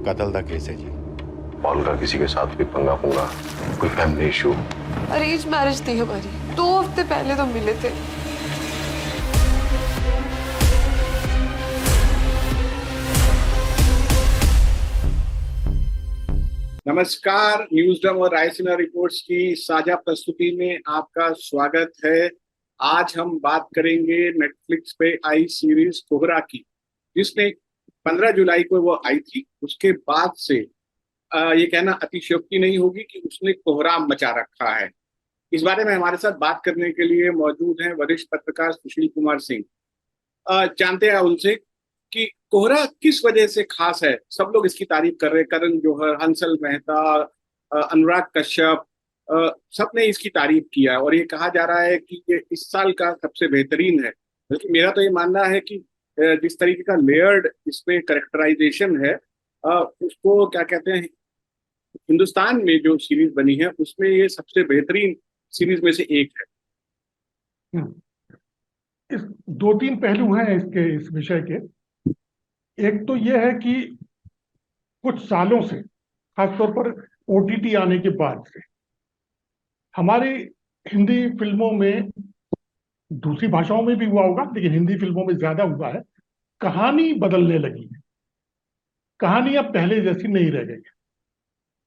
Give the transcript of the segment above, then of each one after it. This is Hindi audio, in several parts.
कत्ल का केस है जी। पॉल का किसी के साथ भी पंगा पुंगा, कोई फैमिली इशू? अरेंज मैरिज थी हमारी, 2 हफ्ते पहले तो मिले थे। नमस्कार, न्यूज़डम और रायसीना रिपोर्ट्स की साझा प्रस्तुति में आपका स्वागत है। आज हम बात करेंगे नेटफ्लिक्स पे आई सीरीज कोहरा की, जिसने 15 जुलाई को वो आई थी। उसके बाद से ये कहना अतिशयोक्ति नहीं होगी कि उसने कोहराम मचा रखा है। इस बारे में हमारे साथ बात करने के लिए मौजूद हैं वरिष्ठ पत्रकार सुशील कुमार सिंह। जानते हैं उनसे कि कोहरा किस वजह से खास है। सब लोग इसकी तारीफ कर रहे हैं, करण जौहर, हंसल मेहता, अनुराग कश्यप, सबने इसकी तारीफ किया है और ये कहा जा रहा है कि ये इस साल का सबसे बेहतरीन है। बल्कि मेरा तो ये मानना है कि जिस तरीके का लेयर्ड इसमें करेक्टराइजेशन है, उसको क्या कहते हैं, हिंदुस्तान में जो सीरीज बनी है उसमें ये सबसे बेहतरीन सीरीज में से एक है। इस 2-3 पहलू हैं इसके, इस विषय के। एक तो यह है कि कुछ सालों से, खासतौर पर ओटीटी आने के बाद से, हमारी हिंदी फिल्मों में, दूसरी भाषाओं में भी हुआ होगा लेकिन हिंदी फिल्मों में ज्यादा हुआ है, कहानी बदलने लगी है। कहानी अब पहले जैसी नहीं रह गई है।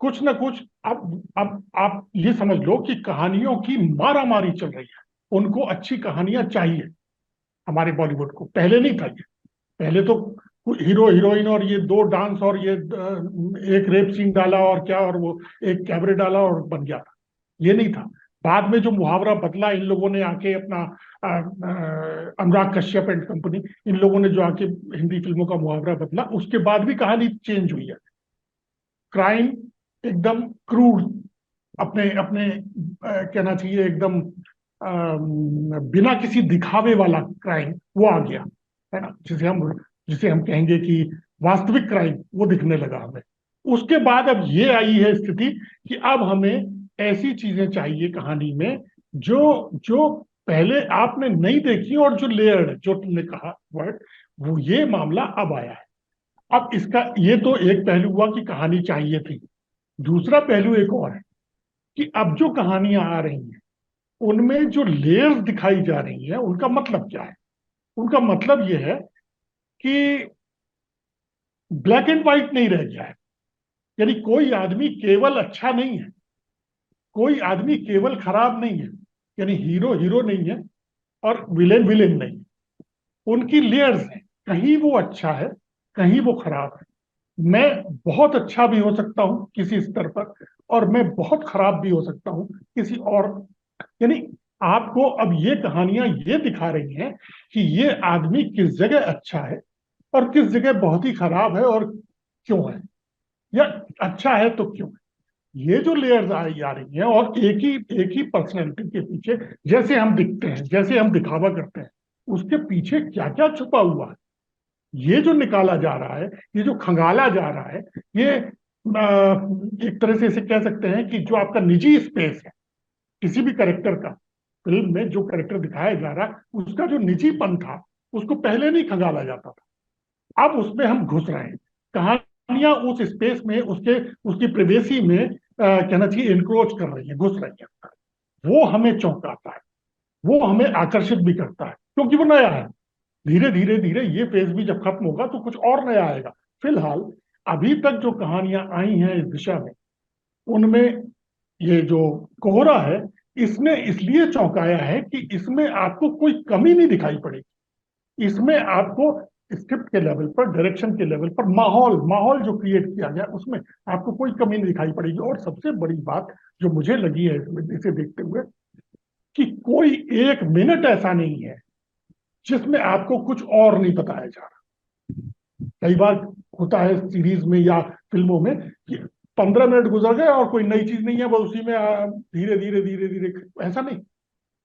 कुछ ना कुछ अब आप ये समझ लो कि कहानियों की मारामारी चल रही है। उनको अच्छी कहानियां चाहिए हमारे बॉलीवुड को। पहले नहीं था ये। पहले तो हीरो हीरोइन और ये 2 डांस और ये एक रेप सीन डाला और क्या, और वो एक कैबरे डाला और बन गया था। ये नहीं था। बाद में जो मुहावरा बदला, इन लोगों ने आके अपना अनुराग कश्यप एंड कंपनी, इन लोगों ने जो आके हिंदी फिल्मों का मुहावरा बदला, उसके बाद भी कहानी चेंज हुई है। क्राइम एकदम क्रूड, अपने अपने कहना चाहिए एकदम बिना किसी दिखावे वाला क्राइम वो आ गया है ना, जिसे हम कहेंगे कि वास्तविक क्राइम वो दिखने लगा हमें। उसके बाद अब ये आई है स्थिति कि अब हमें ऐसी चीजें चाहिए कहानी में जो जो पहले आपने नहीं देखी, और जो लेयर्ड, जो तुमने कहा वर्ड, वो ये मामला अब आया है। अब इसका ये तो एक पहलू हुआ कि कहानी चाहिए थी। दूसरा पहलू एक और है कि अब जो कहानियां आ रही हैं उनमें जो लेयर्स दिखाई जा रही हैं, उनका मतलब क्या है? उनका मतलब यह है कि ब्लैक एंड व्हाइट नहीं रह गया है। यानी कोई आदमी केवल अच्छा नहीं है, कोई आदमी केवल खराब नहीं है। यानी हीरो हीरो नहीं है और विलेन विलेन नहीं है। उनकी लेयर्स हैं। कहीं वो अच्छा है, कहीं वो खराब है। मैं बहुत अच्छा भी हो सकता हूं किसी स्तर पर, और मैं बहुत खराब भी हो सकता हूं किसी और। यानी आपको अब ये कहानियां ये दिखा रही हैं कि ये आदमी किस जगह अच्छा है और किस जगह बहुत ही खराब है, और क्यों है, या अच्छा है तो क्यों है। ये जो लेयर्स आई आ रही हैं, और एक ही पर्सनैलिटी के पीछे जैसे हम दिखते हैं, जैसे हम दिखावा करते हैं, उसके पीछे क्या क्या छुपा हुआ है, ये जो निकाला जा रहा है, ये जो खंगाला जा रहा है, ये एक तरह से इसे कह सकते हैं कि जो आपका निजी स्पेस है किसी भी कैरेक्टर का, फिल्म में जो कैरेक्टर दिखाया जा रहा है उसका जो निजीपन था, उसको पहले नहीं खंगाला जाता था। अब उसमें हम घुस रहे हैं। कहानियां उस स्पेस में, उसकी प्रिवेसी में कहना चाहिए इनक्रोच कर रही है, घुस रही है। वो हमें चौंकाता है, वो हमें आकर्षित भी करता है, क्योंकि वो नया है। धीरे धीरे धीरे ये फेज भी जब खत्म होगा तो कुछ और नया आएगा। फिलहाल अभी तक जो कहानियां आई हैं इस दिशा में, उनमें ये जो कोहरा है, इसने इसलिए चौंकाया है कि इसमें आपको कोई कमी नहीं दिखाई पड़ेगी। इसमें आपको स्क्रिप्ट के लेवल पर, डायरेक्शन के लेवल पर, माहौल माहौल जो क्रिएट किया गया, उसमें आपको कोई कमी नहीं दिखाई पड़ेगी। और सबसे बड़ी बात जो मुझे लगी है इसे देखते हुए, कि कोई एक मिनट ऐसा नहीं है जिसमें आपको कुछ और नहीं बताया जा रहा। कई बार होता है सीरीज में या फिल्मों में कि 15 मिनट गुजर गए और कोई नई चीज नहीं है, बस उसी में धीरे धीरे धीरे धीरे। ऐसा नहीं,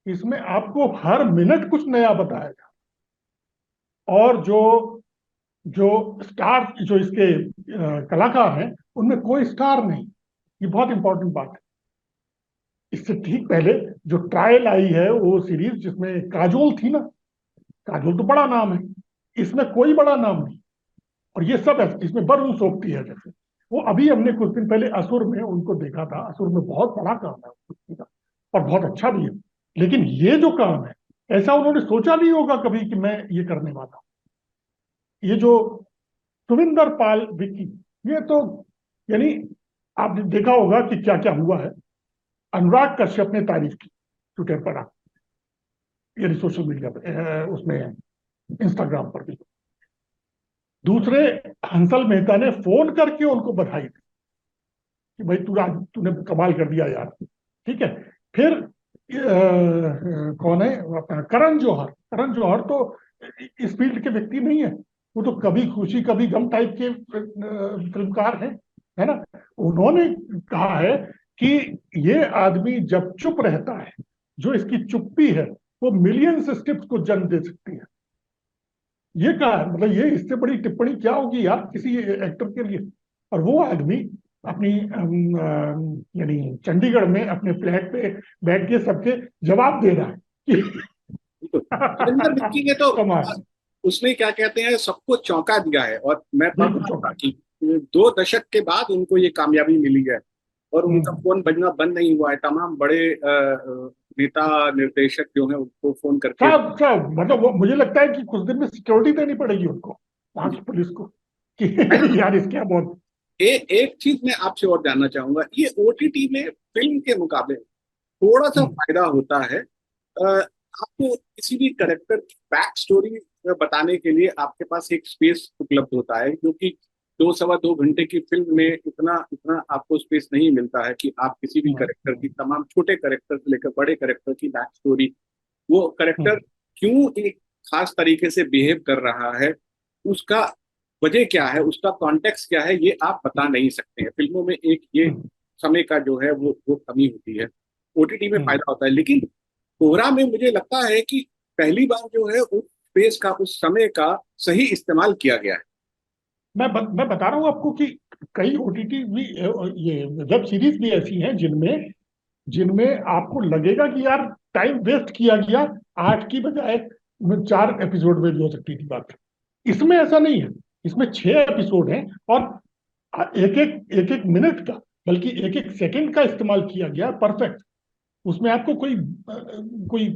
इसमें आपको हर मिनट कुछ नया बताया जा। और जो जो स्टार, जो इसके कलाकार हैं, उनमें कोई स्टार नहीं। ये बहुत इंपॉर्टेंट बात है। इससे ठीक पहले जो ट्रायल आई है वो सीरीज, जिसमें काजोल थी ना, काजोल तो बड़ा नाम है, इसमें कोई बड़ा नाम नहीं। और ये सब इसमें वरुण सोबती है जैसे, वो अभी हमने कुछ दिन पहले असुर में उनको देखा था। असुर में बहुत बड़ा काम है उनका, और बहुत अच्छा भी है। लेकिन ये जो काम है, ऐसा उन्होंने सोचा नहीं होगा कभी कि मैं ये करने वाला हूं। ये जो सुविंदर पाल विक्की, ये तो यानी आपने देखा होगा कि क्या क्या हुआ है। अनुराग कश्यप ने तारीफ की ट्विटर पर, यानी सोशल मीडिया पर, उसमें इंस्टाग्राम पर भी। दूसरे, हंसल मेहता ने फोन करके उनको बधाई दी कि भाई तूने कमाल कर दिया यार। ठीक है। फिर कौन है अपना करण जौहर। करण जौहर तो इस फील्ड के व्यक्ति नहीं है, वो तो कभी खुशी कभी गम टाइप के फिल्मकार हैं, है ना। उन्होंने कहा है कि ये आदमी जब चुप रहता है, जो इसकी चुप्पी है वो मिलियंस स्क्रिप्ट को जन्म दे सकती है। ये कहा है, मतलब ये इससे बड़ी टिप्पणी क्या होगी यार किसी एक्टर के लिए। और वो आदमी अपनी यानी चंडीगढ़ में अपने फ्लैट पे बैठ के सबके जवाब दे रहा है कि सुरेंद्र विक्की ने तो कमाल। उसने क्या कहते हैं सबको चौंका दिया है। और मैं पढ़ बिल्कुल रहा था चौंका। कि 2 दशक के बाद उनको ये कामयाबी मिली है और उनका हम्म। फोन बजना बंद नहीं हुआ है। तमाम बड़े नेता निर्देशक जो हैं उनको फोन करके सब सब मतलब वो, मुझे लगता है कि कुछ दिन में सिक्योरिटी देनी पड़ेगी उनको, वहां की पुलिस को, कि यार इसके बहुत। एक चीज मैं आपसे और जानना चाहूंगा, ये ओटीटी में फिल्म के मुकाबले थोड़ा सा हम्म। फायदा होता है। आपको किसी भी करेक्टर की बैक स्टोरी बताने के लिए आपके पास एक स्पेस उपलब्ध होता है, क्योंकि 2 सवा 2 घंटे की फिल्म में इतना इतना आपको स्पेस नहीं मिलता है कि आप किसी भी करेक्टर की, तमाम छोटे करेक्टर से लेकर बड़े करेक्टर की बैक स्टोरी, वो करेक्टर हम्म। क्यों एक खास तरीके से बिहेव कर रहा है, उसका वजह क्या है, उसका कॉन्टेक्स्ट क्या है, ये आप बता नहीं सकते हैं फिल्मों में। एक ये हम्म। समय का जो है वो कमी होती है। ओटीटी में हम्म। फायदा होता है, लेकिन कोहरा में मुझे लगता है कि पहली बार जो है उस स्पेस का, उस समय का सही इस्तेमाल किया गया है। मैं बता रहा हूँ आपको कि कई ओटीटी भी, ये वेब सीरीज भी ऐसी हैं जिनमें जिनमें आपको लगेगा कि यार टाइम वेस्ट किया गया, 8 की बजाय 4 एपिसोड में भी हो सकती थी बात। इसमें ऐसा नहीं है। इसमें 6 एपिसोड हैं, और एक एक मिनट का, बल्कि एक एक सेकंड का इस्तेमाल किया गया, परफेक्ट। उसमें आपको कोई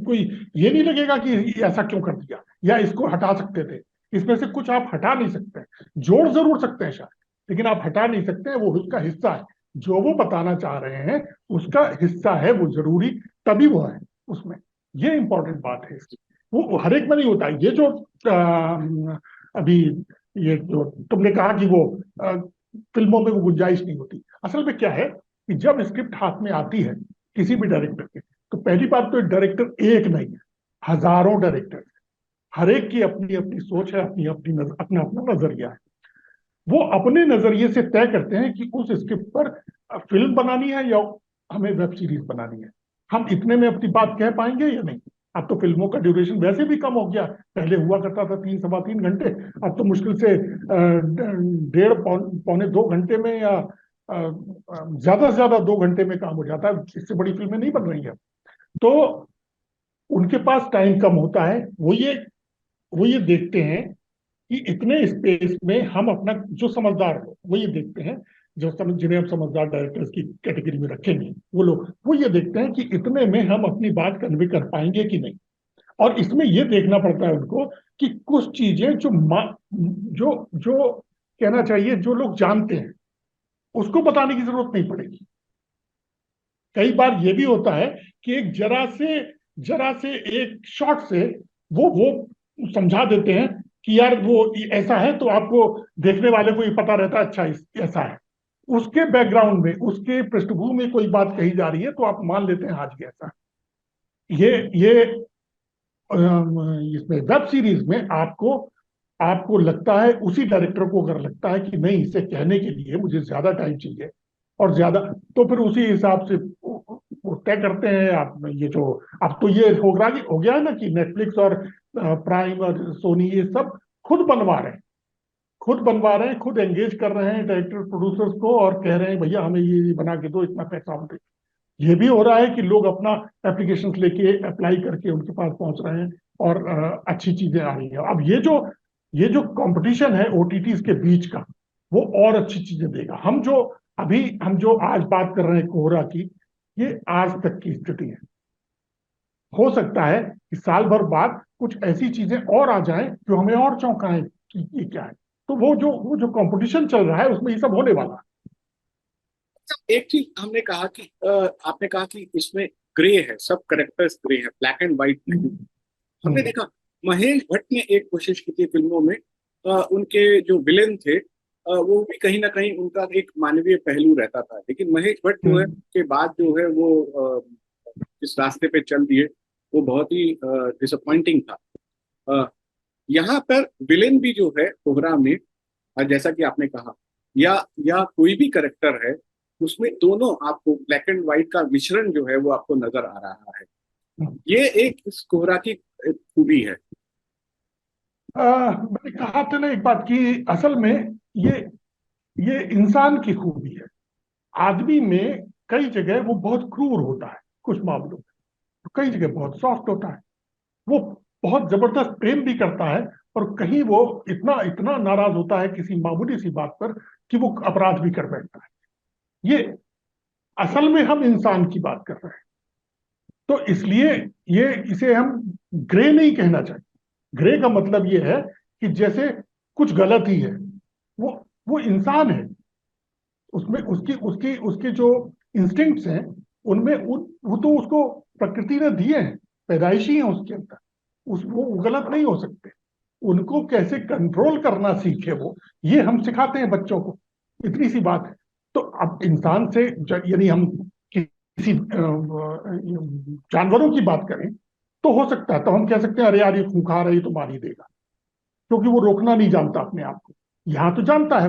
कोई ये नहीं लगेगा कि ऐसा क्यों कर दिया, या इसको हटा सकते थे। इसमें से कुछ आप हटा नहीं सकते, जोड़ जरूर सकते हैं शायद, लेकिन आप हटा नहीं सकते हैं। वो उसका हिस्सा है, जो वो बताना चाह रहे हैं उसका हिस्सा है, वो जरूरी तभी वो है उसमें। ये इंपॉर्टेंट बात है इसकी। वो हर एक में नहीं होता है। ये जो अभी ये जो तुमने कहा कि वो फिल्मों में वो गुंजाइश नहीं होती, असल में क्या है कि जब स्क्रिप्ट हाथ में आती है किसी भी डायरेक्टर के, तो पहली बात तो डायरेक्टर एक नहीं है, हजारों डायरेक्टर। हर एक की अपनी अपनी सोच है, अपनी अपनी अपना अपना नजरिया है। वो अपने नजरिए से तय करते हैं कि उस स्क्रिप्ट पर फिल्म बनानी है या हमें वेब सीरीज बनानी है। हम इतने में अपनी बात कह पाएंगे या नहीं। अब तो फिल्मों का ड्यूरेशन वैसे भी कम हो गया, पहले हुआ करता था 3 सवा 3 घंटे, अब तो मुश्किल से 1.5 पौने 2 घंटे में, या ज्यादा से ज्यादा 2 घंटे में काम हो जाता है। इससे बड़ी फिल्में नहीं बन रही है। तो उनके पास टाइम कम होता है। वो ये देखते हैं कि इतने स्पेस में हम अपना, जो समझदार हो वो ये देखते हैं, जिन्हें हम समझदार डायरेक्टर्स की कैटेगरी में रखेंगे, वो लोग वो ये देखते हैं कि इतने में हम अपनी बात कन्वे कर पाएंगे कि नहीं। और इसमें ये देखना पड़ता है उनको कि कुछ चीजें जो जो कहना चाहिए, जो लोग जानते हैं उसको बताने की जरूरत नहीं पड़ेगी। कई बार ये भी होता है कि एक जरा से एक शॉट से वो समझा देते हैं कि यार वो ऐसा है, तो आपको देखने वाले को ये पता रहता है अच्छा ऐसा है। उसके बैकग्राउंड में, उसके पृष्ठभूमि में कोई बात कही जा रही है, तो आप मान लेते हैं आज ये ऐसा है। ये इसमें वेब सीरीज में आपको आपको लगता है, उसी डायरेक्टर को अगर लगता है कि नहीं, इसे कहने के लिए मुझे ज्यादा टाइम चाहिए और ज्यादा, तो फिर उसी हिसाब से वो तय करते हैं। आप ये जो अब तो ये हो गया है ना कि नेटफ्लिक्स और प्राइम और सोनी ये सब खुद बनवा रहे हैं, खुद एंगेज कर रहे हैं डायरेक्टर प्रोड्यूसर्स को, और कह रहे हैं भैया हमें ये बना के दो, इतना पैसा हम दें। ये भी हो रहा है कि लोग अपना एप्लीकेशन लेके अप्लाई करके उनके पास पहुंच रहे हैं, और अच्छी चीजें आ रही है। अब ये जो कंपटीशन है ओटीटीज के बीच का, वो और अच्छी चीजें देगा। हम जो आज बात कर रहे हैं कोहरा की, ये आज तक की स्थिति है। हो सकता है कि साल भर बाद कुछ ऐसी चीजें और आ जाएं जो हमें और चौंकाएं कि ये क्या है। तो वो जो कंपटीशन चल रहा है उसमें ये सब होने वाला है। एक चीज हमने कहा कि आपने कहा कि इसमें ग्रे है, सब करेक्टर्स ग्रे है, ब्लैक एंड व्हाइट नहीं। हमने देखा महेश भट्ट ने एक कोशिश की थी फिल्मों में, उनके जो विलेन थे वो भी कहीं ना कहीं उनका एक मानवीय पहलू रहता था, लेकिन महेश भट्ट जो है के बाद जो है वो इस रास्ते पे चल दिए, वो बहुत ही डिसअपॉइंटिंग था। यहाँ पर विलेन भी जो है कोहरा में, जैसा कि आपने कहा, या कोई भी करेक्टर है, उसमें दोनों आपको ब्लैक एंड व्हाइट का मिश्रण जो है वो आपको नजर आ रहा है। ये एक इस कोहरा की एक खूबी है। मैंने कहा था ना एक बात कि असल में ये ये इंसान की खूबी है। आदमी में कई जगह वो बहुत क्रूर होता है, कुछ मामलों में तो कई जगह बहुत सॉफ्ट होता है। वो बहुत जबरदस्त प्रेम भी करता है, और कहीं वो इतना इतना नाराज होता है किसी मामूली सी बात पर कि वो अपराध भी कर बैठता है। ये असल में हम इंसान की बात कर रहे हैं। तो इसलिए ये इसे हम ग्रे नहीं कहना चाहिए। ग्रे का मतलब ये है कि जैसे कुछ गलत ही है, वो वो इंसान है, उसमें उसकी उसकी उसके जो इंस्टिंक्ट्स हैं उनमें वो तो उसको प्रकृति ने दिए हैं, पैदाइशी हैं उसके अंदर। वो गलत नहीं हो सकते। उनको कैसे कंट्रोल करना सीखे वो, ये हम सिखाते हैं बच्चों को। इतनी सी बात है। तो अब इंसान से यानी हम किसी जानवरों की बात करें तो हो सकता है, तो हम कह सकते हैं अरे यार ये खूंखार है, ये तो मार ही देगा, क्योंकि वो रोकना नहीं जानता अपने आप को। यहाँ तो जानता है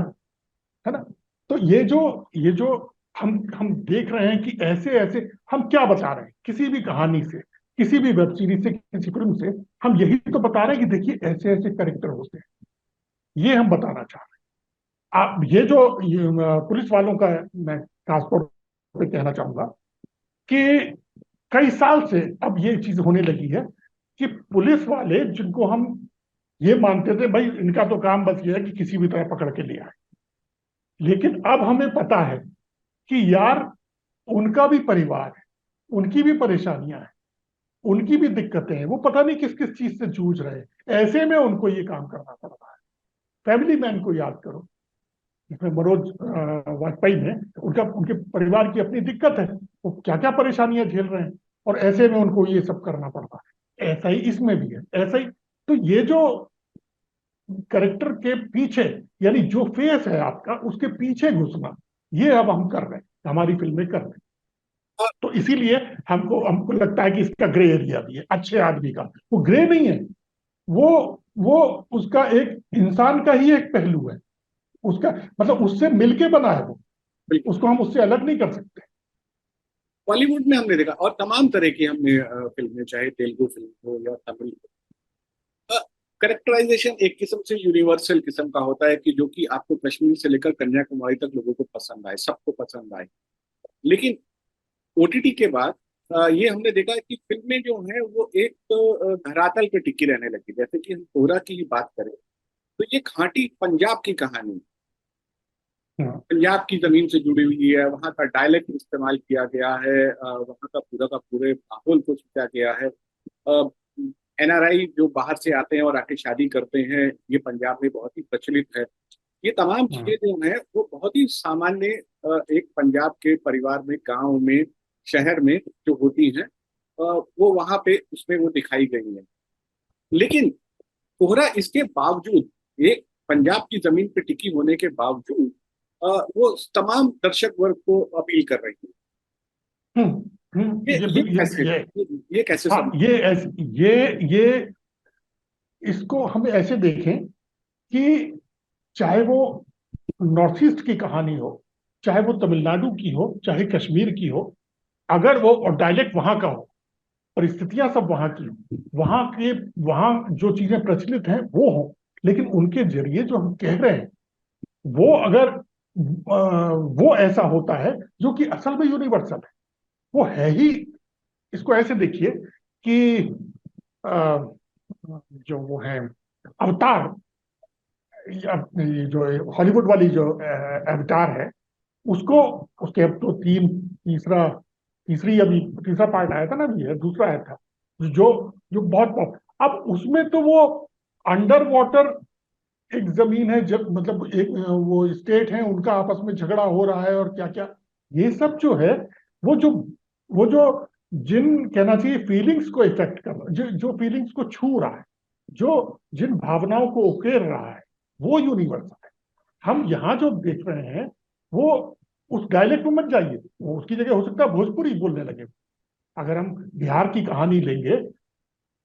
ना। तो ये जो हम देख रहे हैं कि ऐसे ऐसे हम क्या बता रहे हैं किसी भी कहानी से, किसी भी वेब सीरीज से, किसी फिल्म से, हम यही तो बता रहे हैं कि देखिए ऐसे ऐसे कैरेक्टर होते हैं। ये हम बताना चाह रहे हैं। आप पुलिस वालों का मैं खासतौर पे कहना चाहूंगा कि कई साल से अब ये चीज होने लगी है कि पुलिस वाले जिनको हम ये मानते थे भाई इनका तो काम बस ये है कि किसी भी तरह पकड़ के ले आए, लेकिन अब हमें पता है कि यार उनका भी परिवार है, उनकी भी परेशानियां हैं, उनकी भी दिक्कतें हैं, वो पता नहीं किस किस चीज से जूझ रहे हैं। ऐसे में उनको ये काम करना पड़ रहा है। फैमिली मैन को याद करो, इसमें मनोज वाजपेयी में उनके परिवार की अपनी दिक्कत है, वो क्या क्या परेशानियां झेल रहे हैं, और ऐसे में उनको ये सब करना पड़ रहा है। ऐसा ही इसमें भी है, ऐसा ही। तो ये जो करेक्टर के पीछे, यानी जो फेस है आपका उसके पीछे घुसना, ये अब हम कर रहे हैं, हमारी फिल्में कर रहे हैं। तो इसीलिए हमको लगता है कि इसका ग्रे एरिया भी है अच्छे आदमी का। वो ग्रे नहीं है, वो वो उसका एक इंसान का ही एक पहलू है। उसका मतलब उससे मिलके बना है वो, उसको हम उससे अलग नहीं कर सकते। बॉलीवुड में हमने देखा, और तमाम तरह की हमने फिल्में, चाहे तेलुगु फिल्म हो या तमिल, करेक्टराइजेशन एक किस्म से यूनिवर्सल किस्म का होता है कि जो कि आपको कश्मीर से लेकर कन्याकुमारी तक लोगों को पसंद आए, सबको पसंद आए। लेकिन ओटीटी के बाद ये हमने देखा है कि फिल्में जो हैं वो एक धरातल पे टिकी रहने लगी। जैसे कि हम कोहरा की ही बात करें तो ये खांटी पंजाब की कहानी, पंजाब की जमीन से जुड़ी हुई है, वहाँ का डायलेक्ट इस्तेमाल किया गया है, वहाँ का पूरे माहौल को खींचा गया है। एनआरआई जो बाहर से आते हैं और आके शादी करते हैं, ये पंजाब में बहुत ही प्रचलित है। ये तमाम चीजें जो हैं वो बहुत ही सामान्य एक पंजाब के परिवार में, गांव में, शहर में जो होती हैं, वो वहां पे उसमें वो दिखाई गई है। लेकिन कोहरा इसके बावजूद, एक पंजाब की जमीन पे टिकी होने के बावजूद, वो तमाम दर्शक वर्ग को अपील कर रही है। ये कैसे हाँ, ये इसको हम ऐसे देखें कि चाहे वो नॉर्थ ईस्ट की कहानी हो, चाहे वो तमिलनाडु की हो, चाहे कश्मीर की हो, अगर वो और डायलेक्ट वहां का हो, परिस्थितियां सब वहां की हो, वहां जो चीजें प्रचलित हैं वो हो, लेकिन उनके जरिए जो हम कह रहे हैं वो अगर वो ऐसा होता है जो कि असल में यूनिवर्सल है, वो है ही। इसको ऐसे देखिए कि अ, जो वो है अवतार, ये जो हॉलीवुड वाली जो अवतार है, उसको, उसके अब तो तीसरा पार्ट आया था ना, अभी है दूसरा आया था, जो जो बहुत अब उसमें तो वो अंडर वाटर एक जमीन है, जब मतलब एक वो स्टेट है, उनका आपस में झगड़ा हो रहा है और क्या क्या, ये सब जो है, वो जो वो जो जिन कहना चाहिए फीलिंग्स को इफेक्ट कर रहा है, जो फीलिंग्स को छू रहा है, जो जिन भावनाओं को उकेर रहा है, वो यूनिवर्सल है। हम यहाँ जो देख रहे हैं, वो उस डायलेक्ट में मत जाइए, वो उसकी जगह हो सकता है भोजपुरी बोलने लगे। अगर हम बिहार की कहानी लेंगे,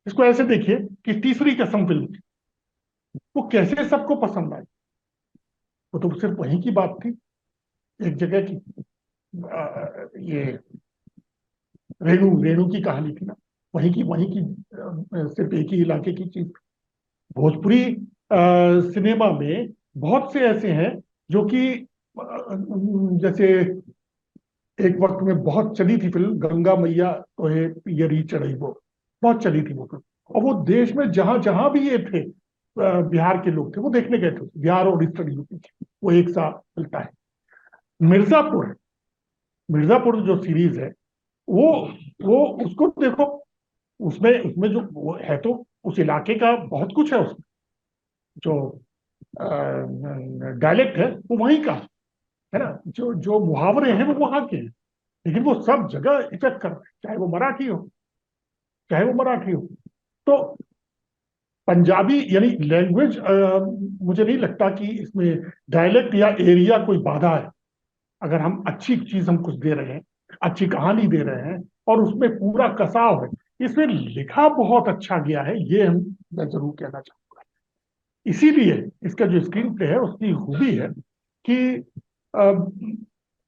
इसको ऐसे देखिए कि तीसरी कसम फिल्म थी, वो कैसे सबको पसंद आई। वो तो सिर्फ वहीं की बात थी, एक जगह की, ये रेणु रेणु की कहानी थी ना, वहीं की सिर्फ एक ही इलाके की चीज। भोजपुरी सिनेमा में बहुत से ऐसे हैं जो कि जैसे एक वक्त में बहुत चली थी फिल्म गंगा मैया तो ये री चढ़ी, वो बहुत चली थी वो फिल्म, और वो देश में जहां जहां भी ये थे, बिहार के लोग थे, वो देखने गए थे। बिहार और ईस्टर्न यूपी के, वो एक साथ चलता है। मिर्जापुर मिर्जापुर जो सीरीज है, वो वो उसको देखो, उसमें उसमें जो वो है, तो उस इलाके का बहुत कुछ है उसमें, जो डायलेक्ट है वो वहीं का है ना, जो जो मुहावरे हैं वो वहां के हैं, लेकिन वो सब जगह इफेक्ट कर रहे हैं, चाहे वो मराठी हो। तो पंजाबी यानी लैंग्वेज, मुझे नहीं लगता कि इसमें डायलेक्ट या एरिया कोई बाधा है। अगर हम अच्छी चीज हम कुछ दे रहे हैं, अच्छी कहानी दे रहे हैं, और उसमें पूरा कसाव है, इसमें लिखा बहुत अच्छा गया है, ये मैं जरूर कहना चाहूंगा। इसीलिए इसका जो स्क्रीन प्ले है, उसकी खूबी है कि अ,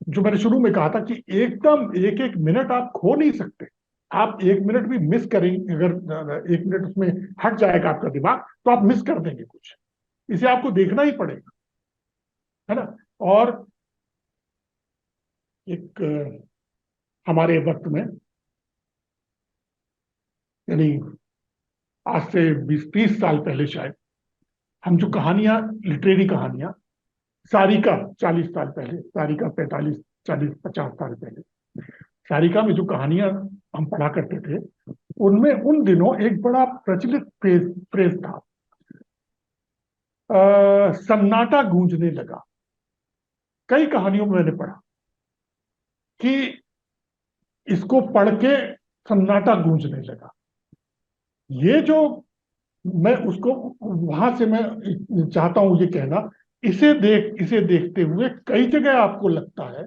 जो मैंने शुरू में कहा था कि एकदम एक एक मिनट आप खो नहीं सकते। आप एक मिनट भी मिस करेंगे, अगर एक मिनट उसमें हट जाएगा आपका दिमाग, तो आप मिस कर देंगे कुछ। इसे आपको देखना ही पड़ेगा, है ना। और एक हमारे वक्त में, यानी आज से 20-30 साल पहले शायद, हम जो कहानियां, लिटरेरी कहानियां, सारिका 40 साल पहले, सारिका 45, 40, 50 साल पहले, सारिका में जो कहानियां हम पढ़ा करते थे, उनमें उन दिनों एक बड़ा प्रचलित फ्रेज था, सन्नाटा गूंजने लगा। कई कहानियों में मैंने पढ़ा कि इसको पढ़ के सन्नाटा गूंजने लगा। ये जो, मैं उसको वहां से मैं चाहता हूं ये कहना, इसे देखते हुए कई जगह आपको लगता है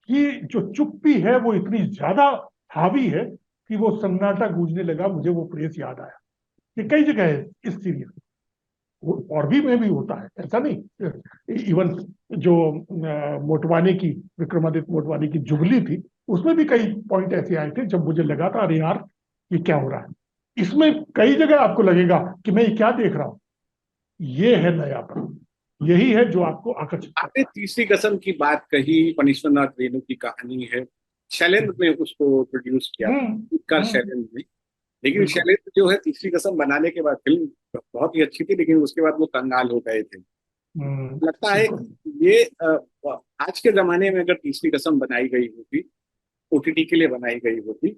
कि जो चुप्पी है वो इतनी ज्यादा हावी है कि वो सन्नाटा गूंजने लगा। मुझे वो फ्रेज याद आया। ये कई जगह है इस सीरीज और भी में भी होता है, ऐसा नहीं। इवन जो मोटवानी की, विक्रमादित्य मोटवानी की जुबली थी, उसमें भी कई पॉइंट ऐसे आए थे जब मुझे लगा था अरे यार ये क्या हो रहा है। इसमें कई जगह आपको लगेगा कि मैं ये क्या देख रहा हूं। ये है नयापन, यही है जो आपको आकर्षित आपने करता तीसरी कसम की बात कही, पनीश्वरनाथ रेणु की कहानी है, शैलेंद्र ने उसको प्रोड्यूस किया, है। उत्कर शैलेंद्र ने। लेकिन बिल्कुल। शैलेंद्र जो है, तीसरी कसम बनाने के बाद फिल्म बहुत ही अच्छी थी, लेकिन उसके बाद वो कंगाल हो गए थे। लगता है बिल्कुल। कि ये आज के जमाने में अगर तीसरी कसम बनाई गई होती, ओटीटी के लिए बनाई गई होती,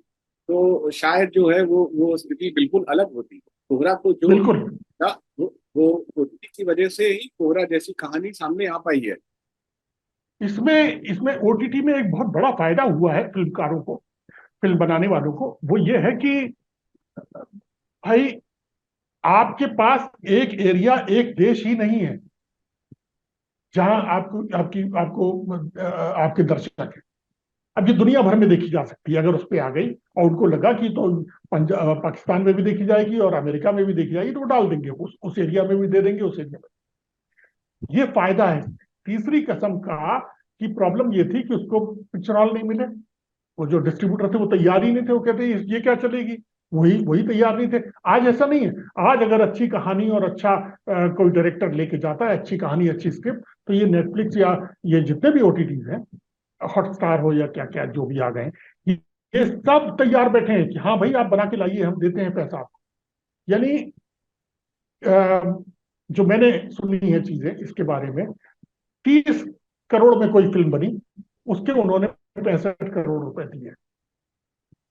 तो शायद जो है वो स्थिति बिल्कुल अलग होती। कोहरा को जो बिल्कुल। था, वो ओटीटी की वजह से ही कोहरा जैसी कहानी सामने आ पाई है। इसमें इसमें ओटीटी में एक बहुत बड़ा फायदा हुआ है फिल्मकारों को, फिल्म बनाने वालों को। वो ये है कि भाई, आपके पास एक एरिया, एक देश ही नहीं है जहां आपको आपके दर्शक है। अब ये दुनिया भर में देखी जा सकती है अगर उस पर आ गई, और उनको लगा कि तो पाकिस्तान में भी देखी जाएगी और अमेरिका में भी देखी जाएगी, तो वो डाल देंगे, उस एरिया में भी दे देंगे, उस एरिया में। ये फायदा है तीसरी कसम का। कि प्रॉब्लम ये थी कि उसको पिक्चर हॉल नहीं मिले, वो जो डिस्ट्रीब्यूटर थे वो तैयार ही नहीं थे। वो कहते ये क्या चलेगी, वही वही तैयार नहीं थे। आज ऐसा नहीं है। आज अगर अच्छी कहानी और अच्छा कोई डायरेक्टर लेके जाता है, अच्छी कहानी, अच्छी स्क्रिप्ट, तो ये नेटफ्लिक्स या ये जितने भी ओटीटीज हैं, हॉटस्टार हो या क्या क्या जो भी आ गए, ये सब तैयार बैठे हैं कि हाँ भाई आप बना के लाइए, हम देते हैं पैसा आपको। यानी जो मैंने सुनी है चीजें इसके बारे में, 30 करोड़ में कोई फिल्म बनी, उसके उन्होंने 65 करोड़ रुपए दिए।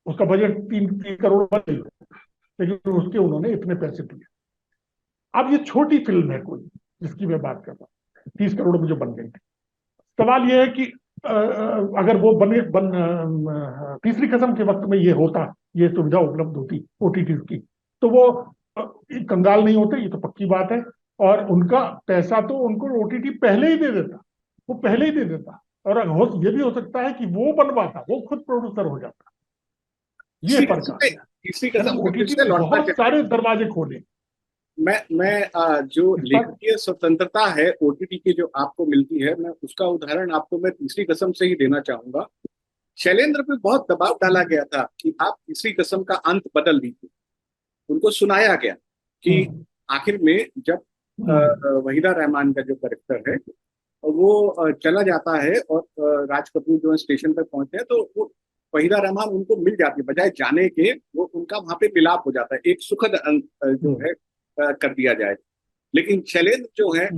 उसका बजट 3 करोड़ बन गई, लेकिन उसके उन्होंने इतने पैसे दिए। अब ये छोटी फिल्म है कोई जिसकी मैं बात कर रहा हूँ, 30 करोड़ में जो बन गई थी। सवाल यह है कि अगर वो तीसरी कसम के वक्त में ये होता, ये सुविधा उपलब्ध होती ओटीटी की, तो वो कंगाल नहीं होते, ये तो पक्की बात है। और उनका पैसा तो उनको ओटीटी पहले ही दे देता, वो पहले ही दे देता। और ये भी हो सकता है कि वो बनवाता, वो खुद प्रोड्यूसर हो जाता। ये फर्क आ गया। तीसरी कसम पे फिर ओटीटी से ने लौटना बहुत सारे दरवाजे खोले। जो इस पर लेखकीय स्वतंत्रता है ओटीटी की जो आपको मिलती है, मैं उसका उदाहरण आपको मैं तीसरी कसम से ही देना चाहूंगा। शैलेंद्र पे बहुत दबाव डाला गया था कि आप तीसरी कसम का अंत बदल दीजिए। उनको सुनाया गया कि आखिर में जब वहीदा रहमान का जो कैरेक्टर है वो चला जाता है और राज कपूर जो है स्टेशन पर पहुंचते हैं, तो वो वहीदा रहमान उनको मिल जाती है, बजाय जाने के वो उनका वहां पे मिलाप हो जाता है, एक सुखद अंत जो है कर दिया जाए। लेकिन शैलेंद्र जो है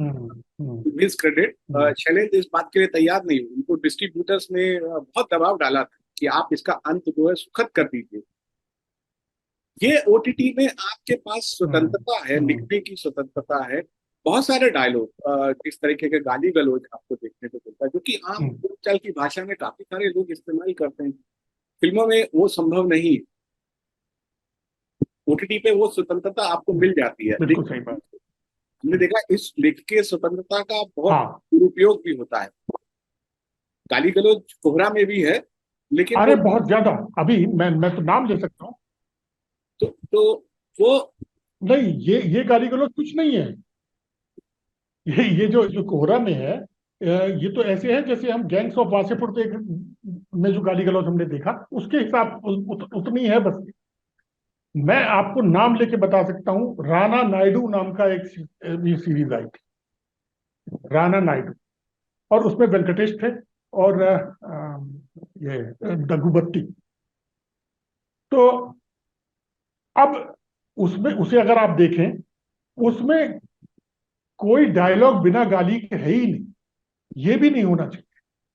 मिस क्रेडिट, शैलेंद्र इस बात के लिए तैयार नहीं हुए। उनको डिस्ट्रीब्यूटर्स ने बहुत दबाव डाला था कि आप इसका अंत जो है सुखद कर दीजिए। ये ओटीटी में आपके पास स्वतंत्रता है, लिखने की स्वतंत्रता है। बहुत सारे डायलॉग, इस तरीके के गाली गलौज आपको देखने को मिलता है, जो कि आम बोलचाल की भाषा में काफी सारे लोग इस्तेमाल करते हैं। फिल्मों में वो संभव नहीं, ओटीटी पे वो स्वतंत्रता आपको मिल जाती है। बिल्कुल सही बात। हमने देखा इस लेखकीय स्वतंत्रता का बहुत दुरुपयोग भी होता है। गाली गलौज कोहरा में भी है, लेकिन अरे बहुत ज्यादा। अभी मैं तो नाम ले सकता हूँ। तो वो नहीं, ये गाली गलौज कुछ नहीं है। ये जो कोहरा में है, ये तो ऐसे है जैसे हम गैंग्स ऑफ वासेपुर में जो गाली गलौज हमने देखा, उसके हिसाब उतनी है बस। मैं आपको नाम लेके बता सकता हूँ, राणा नायडू नाम का एक सीरीज आई थी, राणा नायडू, और उसमें वेंकटेश थे और ये दगुबत्ती। तो अब उसमें उसे अगर आप देखें, उसमें कोई डायलॉग बिना गाली के है ही नहीं। ये भी नहीं होना चाहिए।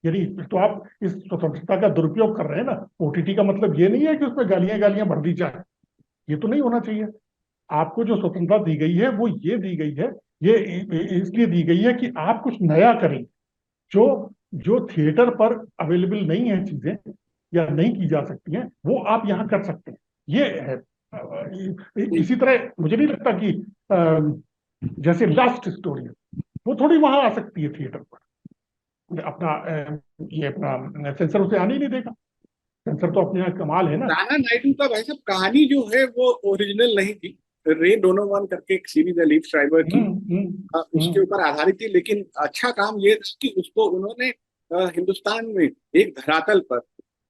यानी तो आप इस स्वतंत्रता का दुरुपयोग कर रहे हैं ना। ओटीटी का मतलब ये नहीं है कि उसमें गालियां गालियां भर दी जाए, ये तो नहीं होना चाहिए। आपको जो स्वतंत्रता दी गई है वो ये दी गई है, ये इसलिए दी गई है कि आप कुछ नया करें, जो जो थिएटर पर अवेलेबल नहीं है चीजें, या नहीं की जा सकती हैं, वो आप यहाँ कर सकते हैं। ये है। इसी तरह मुझे नहीं लगता कि जैसे लास्ट स्टोरी वो थोड़ी वहां आ सकती है थिएटर पर। अपना ये अपना सेंसर उसे आने ही नहीं देगा। सेंसर तो अपने यहाँ कमाल है ना। राणा नायडू का भाई साहब कहानी जो है वो ओरिजिनल नहीं थी। रे डोनोवन करके एक सीरीज है लीव श्राइबर की, उसके ऊपर आधारित थी। लेकिन अच्छा काम ये कि उसको उन्होंने हिंदुस्तान में एक धरातल पर,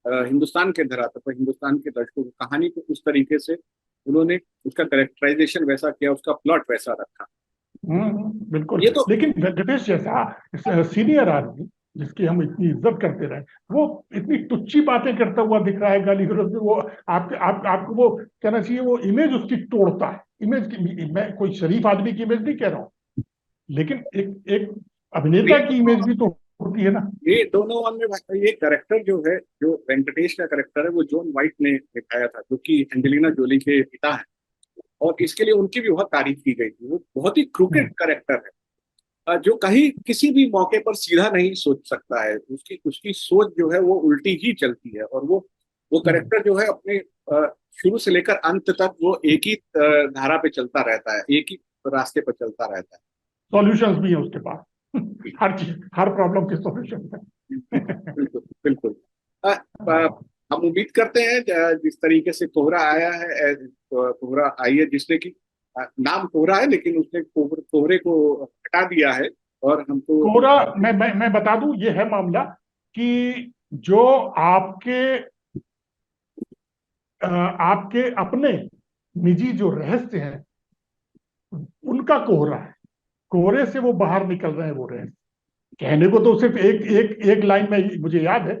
हिंदुस्तान के धरातल पर हिंदुस्तान के दर्शकों की कहानी को उस तरीके से उन्होंने उसका कैरेक्टराइजेशन वैसा किया, उसका प्लॉट वैसा रखा। बिल्कुल। ये तो लेकिन वेंकटेश जैसा सीनियर आदमी जिसकी हम इतनी इज्जत करते रहे, वो इतनी तुच्छी बातें करता हुआ दिख रहा है गाली गलौज में। वो आपको वो कहना चाहिए, वो इमेज उसकी तोड़ता है। इमेज की, मैं कोई शरीफ आदमी की इमेज नहीं कह रहा हूँ, लेकिन एक अभिनेता की इमेज भी तो होती है ना। ये दोनों वन में ये कैरेक्टर जो है, जो वेंकटेश का कैरेक्टर है, वो जॉन वाइट ने दिखाया था, जो कि एंजेलिना जोली के पिता है, और इसके लिए उनकी भी बहुत तारीफ की गई थी। वो बहुत ही क्रूकेड कैरेक्टर है, जो कहीं किसी भी मौके पर सीधा नहीं सोच सकता है। उसकी उसकी सोच जो है वो उल्टी ही चलती है। और वो कैरेक्टर जो है अपने शुरू से लेकर अंत तक वो एक ही धारा पे चलता रहता है, एक ही रास्ते पर चलता रहता है। सॉल्यूशंस भी है उसके पास। हर चीज, हर प्रॉब्लम के सॉल्यूशन है। बिल्कुल बिल्कुल। हम उम्मीद करते हैं जिस तरीके से कोहरा आया है, कोहरा आई है जिसने की नाम कोहरा है, लेकिन उसने कोहरे को हटा दिया है। और हमको कोहरा, मैं बता दूं, ये है मामला कि जो आपके अपने निजी जो रहस्य हैं, उनका कोहरा है। कोहरे से वो बाहर निकल रहे हैं वो रहस्य। कहने को तो सिर्फ एक लाइन में मुझे याद है,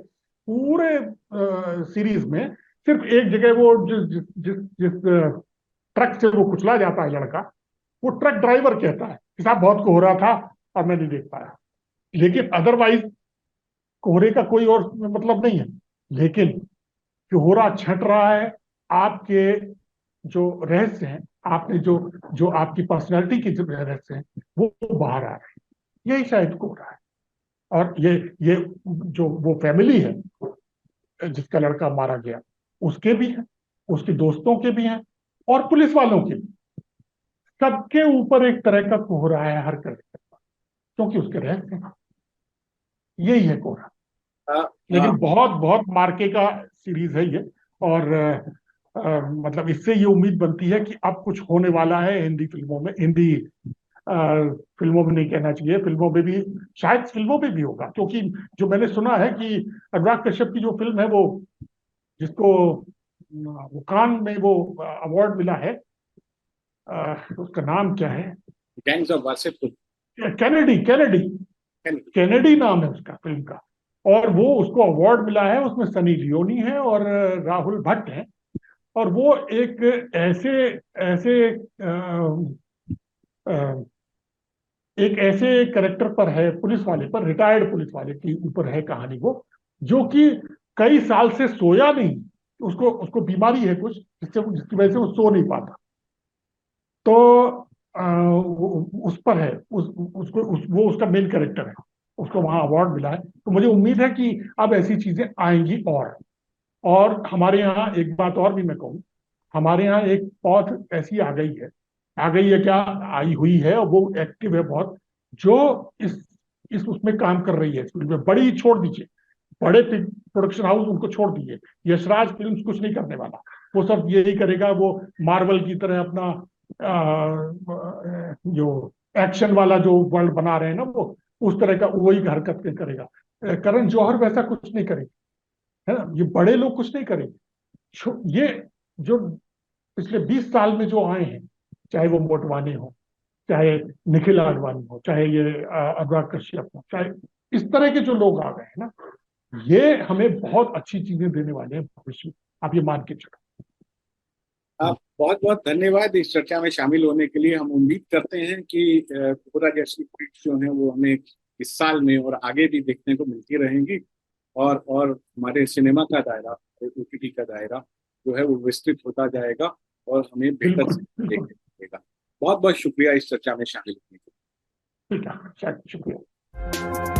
पूरे सीरीज में सिर्फ एक जगह वो जिस ट्रक से वो कुचला जाता है लड़का, वो ट्रक ड्राइवर कहता है कि साहब बहुत कोहरा था और मैं नहीं देख पाया, लेकिन अदरवाइज कोहरे का कोई और मतलब नहीं है। लेकिन कोहरा छंट रहा है, आपके जो रहस्य हैं, आपने जो जो आपकी पर्सनैलिटी के जो रहस्य हैं वो बाहर आ रहे हैं, यही शायद कोहरा है। और ये जो वो फैमिली है जिसका लड़का मारा गया, उसके भी हैं, उसके दोस्तों के भी हैं, और पुलिस वालों के भी, सबके ऊपर एक तरह का कोहरा है हर करके, क्योंकि उसके रहस्य हैं। यही है कोहरा। लेकिन बहुत बहुत मार्के का सीरीज है ये। और मतलब इससे ये उम्मीद बनती है कि अब कुछ होने वाला है हिंदी फिल्मों में, हिंदी फिल्मों में नहीं कहना चाहिए, फिल्मों में भी, शायद फिल्मों में भी होगा, क्योंकि जो मैंने सुना है कि अनुराग कश्यप की जो फिल्म है वो, जिसको वो कान में वो अवार्ड मिला है, उसका नाम क्या है, gangs of Wasseypur, Kennedy Kennedy Kennedy नाम है उसका फिल्म का, और वो उसको अवार्ड मिला है। उसमें सनी लियोनी है और राहुल भट्ट है, और वो एक ऐसे ऐसे एक ऐसे करेक्टर पर है, पुलिस वाले पर, रिटायर्ड पुलिस वाले के ऊपर है कहानी वो, जो कि कई साल से सोया नहीं, उसको उसको बीमारी है कुछ, जिसकी वजह से वो सो नहीं पाता। तो उस पर है, वो उसका मेन कैरेक्टर है, उसको वहां अवार्ड मिला है। तो मुझे उम्मीद है कि अब ऐसी चीजें आएंगी। और हमारे यहाँ एक बात और भी मैं कहूँ, हमारे यहाँ एक पौध ऐसी आ गई है क्या, आई हुई है, और वो एक्टिव है बहुत, जो इस उसमें काम कर रही है, इस फिल्म में। बड़ी छोड़ दीजिए, बड़े प्रोडक्शन हाउस उनको छोड़ दीजिए, यशराज फिल्म्स कुछ नहीं करने वाला, वो सब यही करेगा, वो मार्वल की तरह अपना जो एक्शन वाला जो वर्ल्ड बना रहे हैं ना, वो उस तरह का वही हरकत करेगा। करण जौहर वैसा कुछ नहीं करेगा, है ना, ये बड़े लोग कुछ नहीं करेंगे। ये जो पिछले 20 साल में जो आए हैं, चाहे वो मोटवानी हो, चाहे निखिल आडवाणी हो, चाहे ये अनुराग कश्यप हो, चाहे इस तरह के जो लोग आ गए हैं ना, ये हमें बहुत अच्छी चीजें देने वाले हैं भविष्य में, आप ये मान के चलो। बहुत बहुत धन्यवाद इस चर्चा में शामिल होने के लिए। हम उम्मीद करते हैं कि कोहरा जैसी फिल्म जो है वो हमें इस साल में और आगे भी देखने को मिलती रहेंगी, और हमारे सिनेमा का दायरा, ओटीटी का दायरा जो है वो विस्तृत होता जाएगा और हमें बेहतर से देखने को मिलेगा। बहुत बहुत शुक्रिया इस चर्चा में शामिल होने के लिए। ठीक है, शुक्रिया।